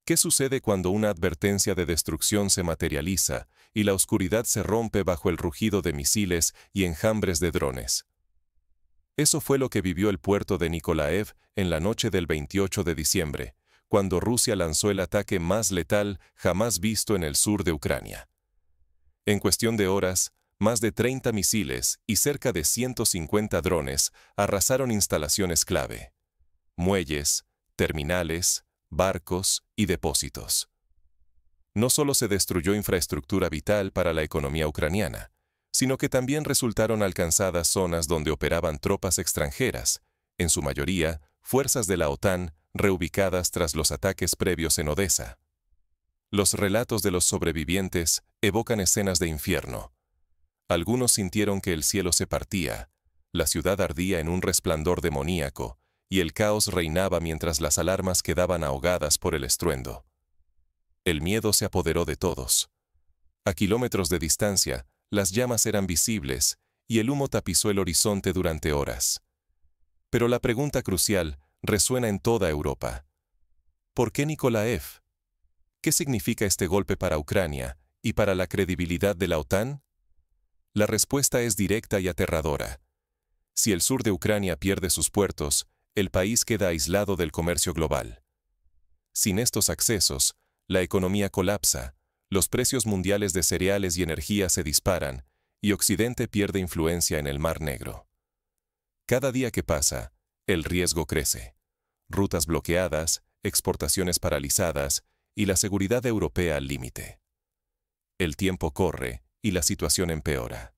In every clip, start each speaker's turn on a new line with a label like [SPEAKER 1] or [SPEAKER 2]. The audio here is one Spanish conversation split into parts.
[SPEAKER 1] ¿Qué sucede cuando una advertencia de destrucción se materializa y la oscuridad se rompe bajo el rugido de misiles y enjambres de drones? Eso fue lo que vivió el puerto de Nikolaev en la noche del 28 de diciembre, cuando Rusia lanzó el ataque más letal jamás visto en el sur de Ucrania. En cuestión de horas, más de 30 misiles y cerca de 150 drones arrasaron instalaciones clave, muelles, terminales, barcos y depósitos. No solo se destruyó infraestructura vital para la economía ucraniana, sino que también resultaron alcanzadas zonas donde operaban tropas extranjeras, en su mayoría fuerzas de la OTAN reubicadas tras los ataques previos en Odesa. Los relatos de los sobrevivientes evocan escenas de infierno. Algunos sintieron que el cielo se partía, la ciudad ardía en un resplandor demoníaco, y el caos reinaba mientras las alarmas quedaban ahogadas por el estruendo. El miedo se apoderó de todos. A kilómetros de distancia, las llamas eran visibles y el humo tapizó el horizonte durante horas. Pero la pregunta crucial resuena en toda Europa. ¿Por qué Nikolaev? ¿Qué significa este golpe para Ucrania y para la credibilidad de la OTAN? La respuesta es directa y aterradora. Si el sur de Ucrania pierde sus puertos, el país queda aislado del comercio global. Sin estos accesos, la economía colapsa, los precios mundiales de cereales y energía se disparan, y Occidente pierde influencia en el Mar Negro. Cada día que pasa, el riesgo crece. Rutas bloqueadas, exportaciones paralizadas y la seguridad europea al límite. El tiempo corre y la situación empeora.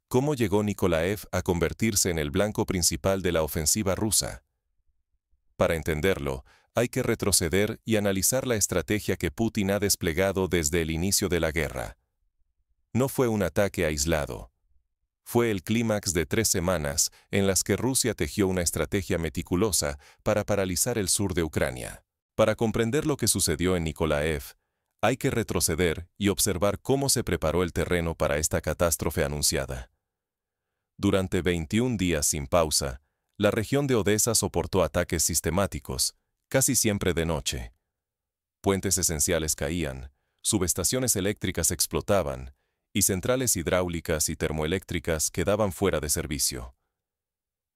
[SPEAKER 1] ¿Cómo llegó Nikolaev a convertirse en el blanco principal de la ofensiva rusa? Para entenderlo, hay que retroceder y analizar la estrategia que Putin ha desplegado desde el inicio de la guerra. No fue un ataque aislado. Fue el clímax de 3 semanas en las que Rusia tejió una estrategia meticulosa para paralizar el sur de Ucrania. Para comprender lo que sucedió en Nikolaev, hay que retroceder y observar cómo se preparó el terreno para esta catástrofe anunciada. Durante 21 días sin pausa, la región de Odesa soportó ataques sistemáticos, casi siempre de noche. Puentes esenciales caían, subestaciones eléctricas explotaban, y centrales hidráulicas y termoeléctricas quedaban fuera de servicio.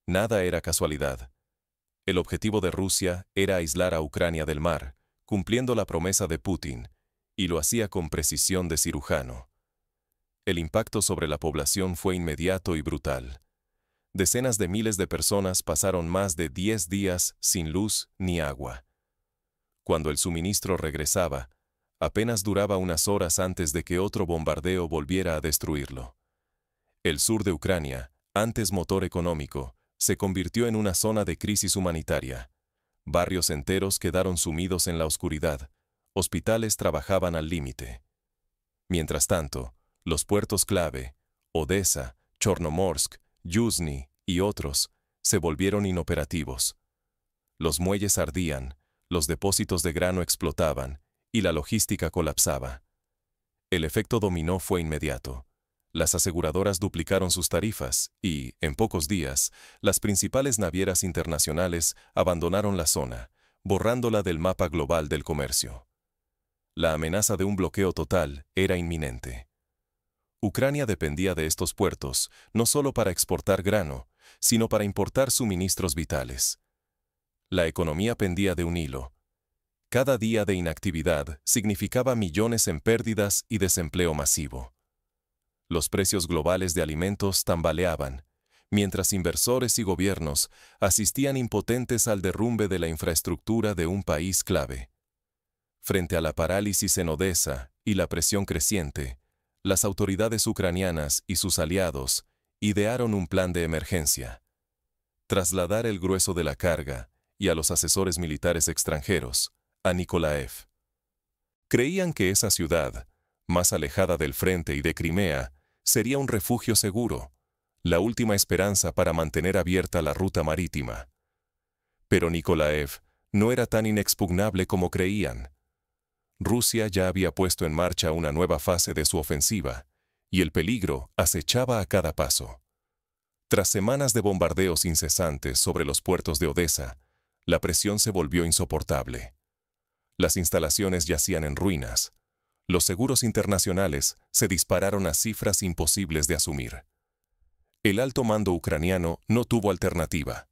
[SPEAKER 1] Nada era casualidad. El objetivo de Rusia era aislar a Ucrania del mar, cumpliendo la promesa de Putin, y lo hacía con precisión de cirujano. El impacto sobre la población fue inmediato y brutal. Decenas de miles de personas pasaron más de 10 días sin luz ni agua. Cuando el suministro regresaba, apenas duraba unas horas antes de que otro bombardeo volviera a destruirlo. El sur de Ucrania, antes motor económico, se convirtió en una zona de crisis humanitaria. Barrios enteros quedaron sumidos en la oscuridad. Hospitales trabajaban al límite. Mientras tanto, los puertos clave, Odesa, Chornomorsk, Yuzhny y otros, se volvieron inoperativos. Los muelles ardían, los depósitos de grano explotaban y la logística colapsaba. El efecto dominó fue inmediato. Las aseguradoras duplicaron sus tarifas y, en pocos días, las principales navieras internacionales abandonaron la zona, borrándola del mapa global del comercio. La amenaza de un bloqueo total era inminente. Ucrania dependía de estos puertos, no solo para exportar grano, sino para importar suministros vitales. La economía pendía de un hilo. Cada día de inactividad significaba millones en pérdidas y desempleo masivo. Los precios globales de alimentos tambaleaban, mientras inversores y gobiernos asistían impotentes al derrumbe de la infraestructura de un país clave. Frente a la parálisis en Odesa y la presión creciente, las autoridades ucranianas y sus aliados idearon un plan de emergencia. Trasladar el grueso de la carga y a los asesores militares extranjeros a Nikolaev. Creían que esa ciudad, más alejada del frente y de Crimea, sería un refugio seguro, la última esperanza para mantener abierta la ruta marítima. Pero Nikolaev no era tan inexpugnable como creían. Rusia ya había puesto en marcha una nueva fase de su ofensiva, y el peligro acechaba a cada paso. Tras semanas de bombardeos incesantes sobre los puertos de Odesa, la presión se volvió insoportable. Las instalaciones yacían en ruinas. Los seguros internacionales se dispararon a cifras imposibles de asumir. El alto mando ucraniano no tuvo alternativa.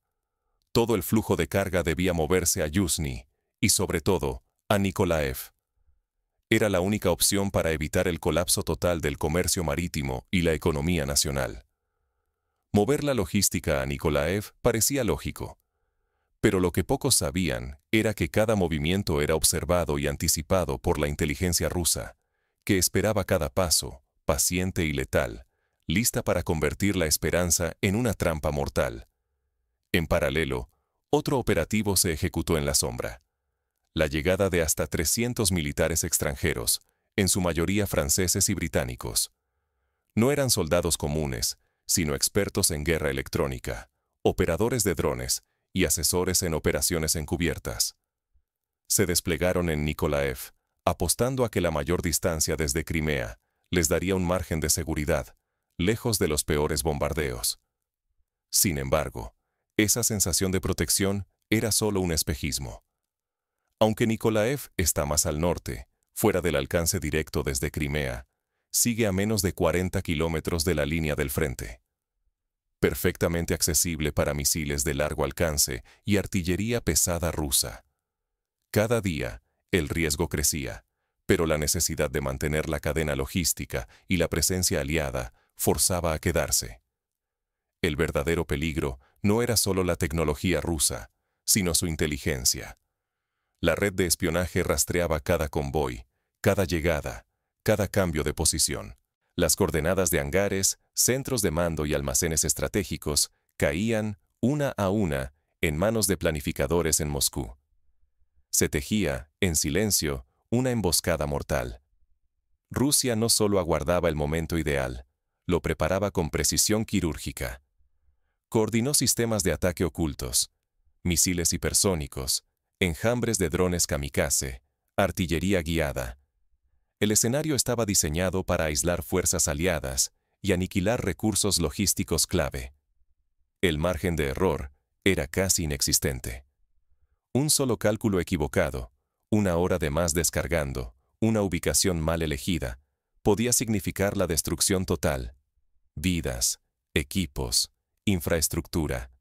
[SPEAKER 1] Todo el flujo de carga debía moverse a Yuzhny y, sobre todo, a Nikolaev. Era la única opción para evitar el colapso total del comercio marítimo y la economía nacional. Mover la logística a Nikolaev parecía lógico. Pero lo que pocos sabían era que cada movimiento era observado y anticipado por la inteligencia rusa, que esperaba cada paso, paciente y letal, lista para convertir la esperanza en una trampa mortal. En paralelo, otro operativo se ejecutó en la sombra. La llegada de hasta 300 militares extranjeros, en su mayoría franceses y británicos. No eran soldados comunes, sino expertos en guerra electrónica, operadores de drones y asesores en operaciones encubiertas. Se desplegaron en Nikolaev, apostando a que la mayor distancia desde Crimea les daría un margen de seguridad, lejos de los peores bombardeos. Sin embargo, esa sensación de protección era solo un espejismo. Aunque Nikolaev está más al norte, fuera del alcance directo desde Crimea, sigue a menos de 40 kilómetros de la línea del frente. Perfectamente accesible para misiles de largo alcance y artillería pesada rusa. Cada día, el riesgo crecía, pero la necesidad de mantener la cadena logística y la presencia aliada forzaba a quedarse. El verdadero peligro no era solo la tecnología rusa, sino su inteligencia. La red de espionaje rastreaba cada convoy, cada llegada, cada cambio de posición. Las coordenadas de hangares, centros de mando y almacenes estratégicos caían, una a una, en manos de planificadores en Moscú. Se tejía, en silencio, una emboscada mortal. Rusia no solo aguardaba el momento ideal, lo preparaba con precisión quirúrgica. Coordinó sistemas de ataque ocultos, misiles hipersónicos, enjambres de drones kamikaze, artillería guiada. El escenario estaba diseñado para aislar fuerzas aliadas y aniquilar recursos logísticos clave. El margen de error era casi inexistente. Un solo cálculo equivocado, una hora de más descargando, una ubicación mal elegida, podía significar la destrucción total. Vidas, equipos, infraestructura.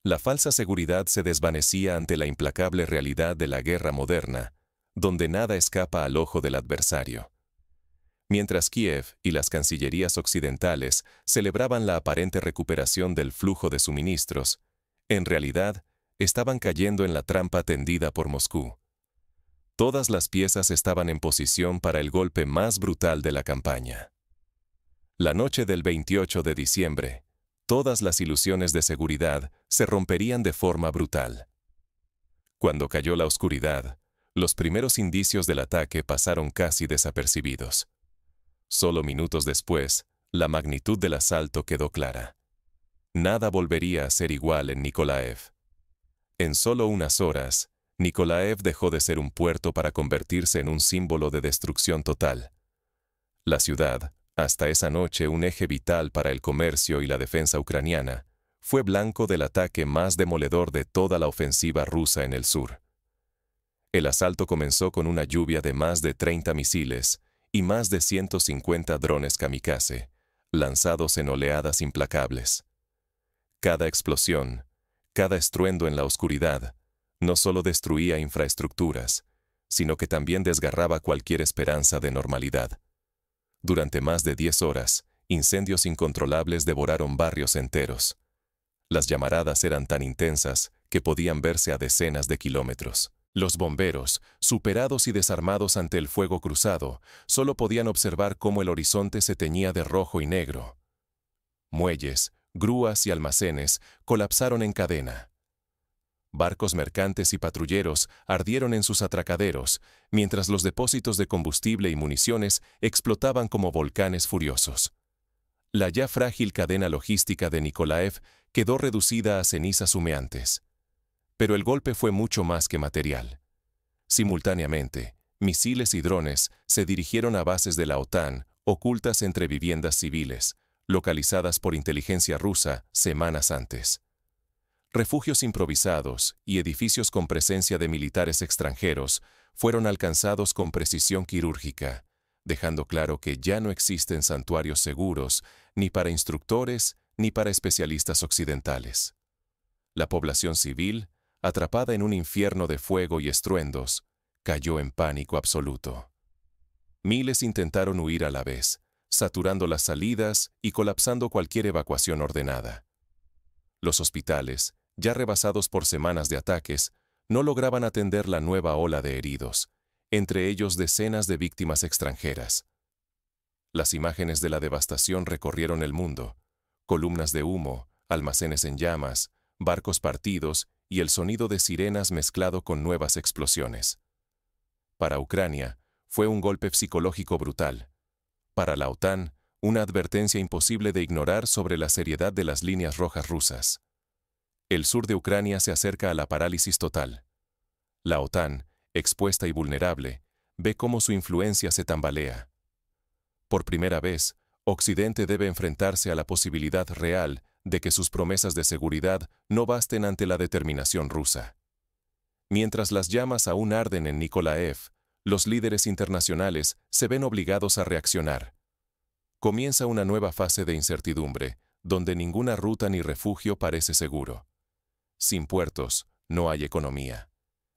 [SPEAKER 1] La falsa seguridad se desvanecía ante la implacable realidad de la guerra moderna, donde nada escapa al ojo del adversario. Mientras Kiev y las cancillerías occidentales celebraban la aparente recuperación del flujo de suministros, en realidad estaban cayendo en la trampa tendida por Moscú. Todas las piezas estaban en posición para el golpe más brutal de la campaña. La noche del 28 de diciembre, todas las ilusiones de seguridad se romperían de forma brutal. Cuando cayó la oscuridad, los primeros indicios del ataque pasaron casi desapercibidos. Solo minutos después, la magnitud del asalto quedó clara. Nada volvería a ser igual en Nikolaev. En solo unas horas, Nikolaev dejó de ser un puerto para convertirse en un símbolo de destrucción total. La ciudad, hasta esa noche un eje vital para el comercio y la defensa ucraniana, fue blanco del ataque más demoledor de toda la ofensiva rusa en el sur. El asalto comenzó con una lluvia de más de 30 misiles y más de 150 drones kamikaze, lanzados en oleadas implacables. Cada explosión, cada estruendo en la oscuridad, no solo destruía infraestructuras, sino que también desgarraba cualquier esperanza de normalidad. Durante más de 10 horas, incendios incontrolables devoraron barrios enteros. Las llamaradas eran tan intensas que podían verse a decenas de kilómetros. Los bomberos, superados y desarmados ante el fuego cruzado, solo podían observar cómo el horizonte se teñía de rojo y negro. Muelles, grúas y almacenes colapsaron en cadena. Barcos mercantes y patrulleros ardieron en sus atracaderos, mientras los depósitos de combustible y municiones explotaban como volcanes furiosos. La ya frágil cadena logística de Nikolaev quedó reducida a cenizas humeantes. Pero el golpe fue mucho más que material. Simultáneamente, misiles y drones se dirigieron a bases de la OTAN, ocultas entre viviendas civiles, localizadas por inteligencia rusa semanas antes. Refugios improvisados y edificios con presencia de militares extranjeros fueron alcanzados con precisión quirúrgica, dejando claro que ya no existen santuarios seguros ni para instructores ni para especialistas occidentales. La población civil, atrapada en un infierno de fuego y estruendos, cayó en pánico absoluto. Miles intentaron huir a la vez, saturando las salidas y colapsando cualquier evacuación ordenada. Los hospitales, ya rebasados por semanas de ataques, no lograban atender la nueva ola de heridos, entre ellos decenas de víctimas extranjeras. Las imágenes de la devastación recorrieron el mundo: columnas de humo, almacenes en llamas, barcos partidos y el sonido de sirenas mezclado con nuevas explosiones. Para Ucrania, fue un golpe psicológico brutal. Para la OTAN, una advertencia imposible de ignorar sobre la seriedad de las líneas rojas rusas. El sur de Ucrania se acerca a la parálisis total. La OTAN, expuesta y vulnerable, ve cómo su influencia se tambalea. Por primera vez, Occidente debe enfrentarse a la posibilidad real de que sus promesas de seguridad no basten ante la determinación rusa. Mientras las llamas aún arden en Nikolaev, los líderes internacionales se ven obligados a reaccionar. Comienza una nueva fase de incertidumbre, donde ninguna ruta ni refugio parece seguro. Sin puertos, no hay economía.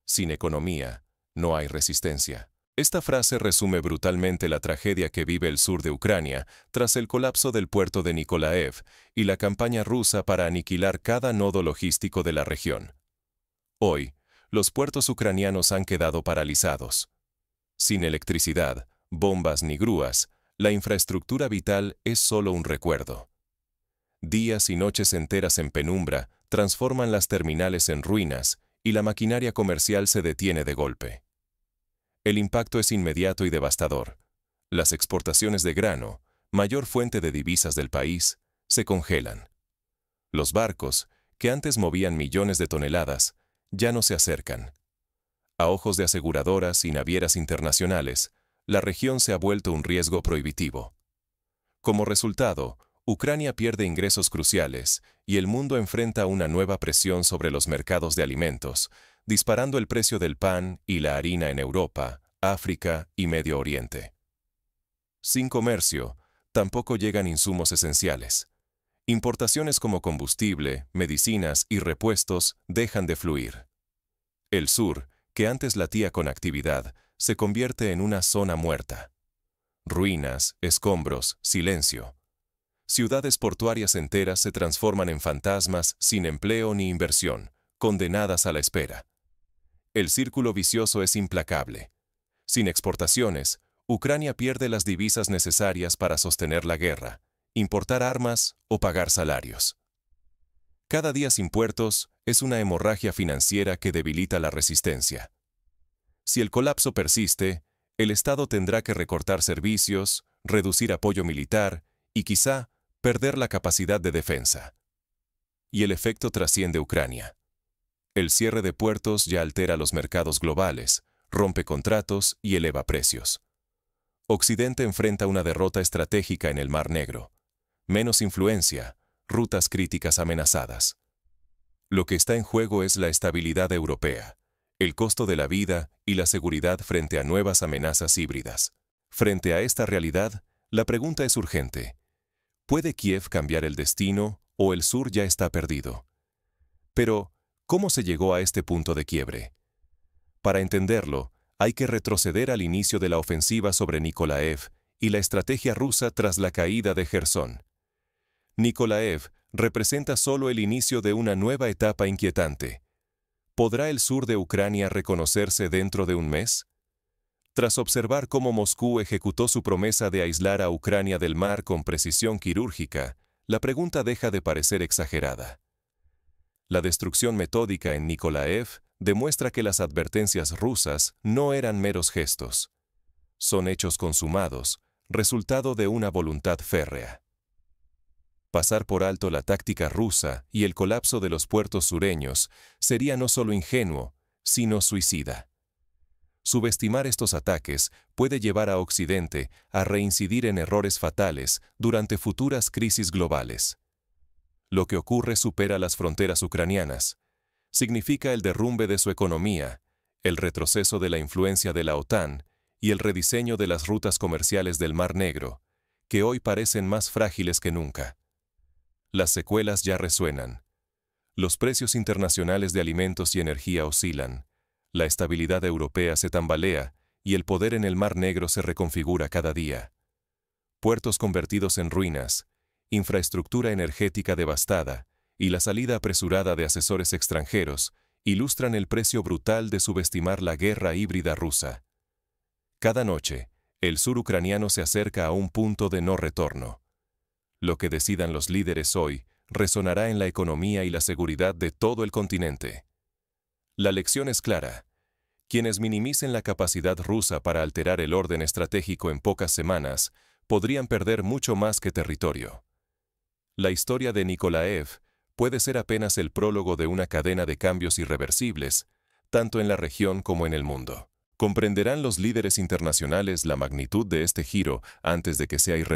[SPEAKER 1] Sin economía, no hay resistencia. Esta frase resume brutalmente la tragedia que vive el sur de Ucrania tras el colapso del puerto de Nikolaev y la campaña rusa para aniquilar cada nodo logístico de la región. Hoy, los puertos ucranianos han quedado paralizados. Sin electricidad, bombas ni grúas, la infraestructura vital es solo un recuerdo. Días y noches enteras en penumbra transforman las terminales en ruinas y la maquinaria comercial se detiene de golpe. El impacto es inmediato y devastador. Las exportaciones de grano, mayor fuente de divisas del país, se congelan. Los barcos, que antes movían millones de toneladas, ya no se acercan. A ojos de aseguradoras y navieras internacionales, la región se ha vuelto un riesgo prohibitivo. Como resultado, Ucrania pierde ingresos cruciales y el mundo enfrenta una nueva presión sobre los mercados de alimentos, disparando el precio del pan y la harina en Europa, África y Medio Oriente. Sin comercio, tampoco llegan insumos esenciales. Importaciones como combustible, medicinas y repuestos dejan de fluir. El sur, que antes latía con actividad, se convierte en una zona muerta. Ruinas, escombros, silencio. Ciudades portuarias enteras se transforman en fantasmas sin empleo ni inversión, condenadas a la espera. El círculo vicioso es implacable. Sin exportaciones, Ucrania pierde las divisas necesarias para sostener la guerra, importar armas o pagar salarios. Cada día sin puertos es una hemorragia financiera que debilita la resistencia. Si el colapso persiste, el Estado tendrá que recortar servicios, reducir apoyo militar y quizá perder la capacidad de defensa. Y el efecto trasciende Ucrania. El cierre de puertos ya altera los mercados globales, rompe contratos y eleva precios. Occidente enfrenta una derrota estratégica en el Mar Negro. Menos influencia, rutas críticas amenazadas. Lo que está en juego es la estabilidad europea, el costo de la vida y la seguridad frente a nuevas amenazas híbridas. Frente a esta realidad, la pregunta es urgente. ¿Puede Kiev cambiar el destino o el sur ya está perdido? Pero, ¿cómo se llegó a este punto de quiebre? Para entenderlo, hay que retroceder al inicio de la ofensiva sobre Nikolaev y la estrategia rusa tras la caída de Jersón. Nikolaev representa solo el inicio de una nueva etapa inquietante. ¿Podrá el sur de Ucrania reconocerse dentro de un mes? Tras observar cómo Moscú ejecutó su promesa de aislar a Ucrania del mar con precisión quirúrgica, la pregunta deja de parecer exagerada. La destrucción metódica en Nikolaev demuestra que las advertencias rusas no eran meros gestos. Son hechos consumados, resultado de una voluntad férrea. Pasar por alto la táctica rusa y el colapso de los puertos sureños sería no solo ingenuo, sino suicida. Subestimar estos ataques puede llevar a Occidente a reincidir en errores fatales durante futuras crisis globales. Lo que ocurre supera las fronteras ucranianas. Significa el derrumbe de su economía, el retroceso de la influencia de la OTAN y el rediseño de las rutas comerciales del Mar Negro, que hoy parecen más frágiles que nunca. Las secuelas ya resuenan. Los precios internacionales de alimentos y energía oscilan, la estabilidad europea se tambalea y el poder en el Mar Negro se reconfigura cada día. Puertos convertidos en ruinas, infraestructura energética devastada y la salida apresurada de asesores extranjeros ilustran el precio brutal de subestimar la guerra híbrida rusa. Cada noche, el sur ucraniano se acerca a un punto de no retorno. Lo que decidan los líderes hoy resonará en la economía y la seguridad de todo el continente. La lección es clara. Quienes minimicen la capacidad rusa para alterar el orden estratégico en pocas semanas podrían perder mucho más que territorio. La historia de Nikolaev puede ser apenas el prólogo de una cadena de cambios irreversibles, tanto en la región como en el mundo. ¿Comprenderán los líderes internacionales la magnitud de este giro antes de que sea irreversible?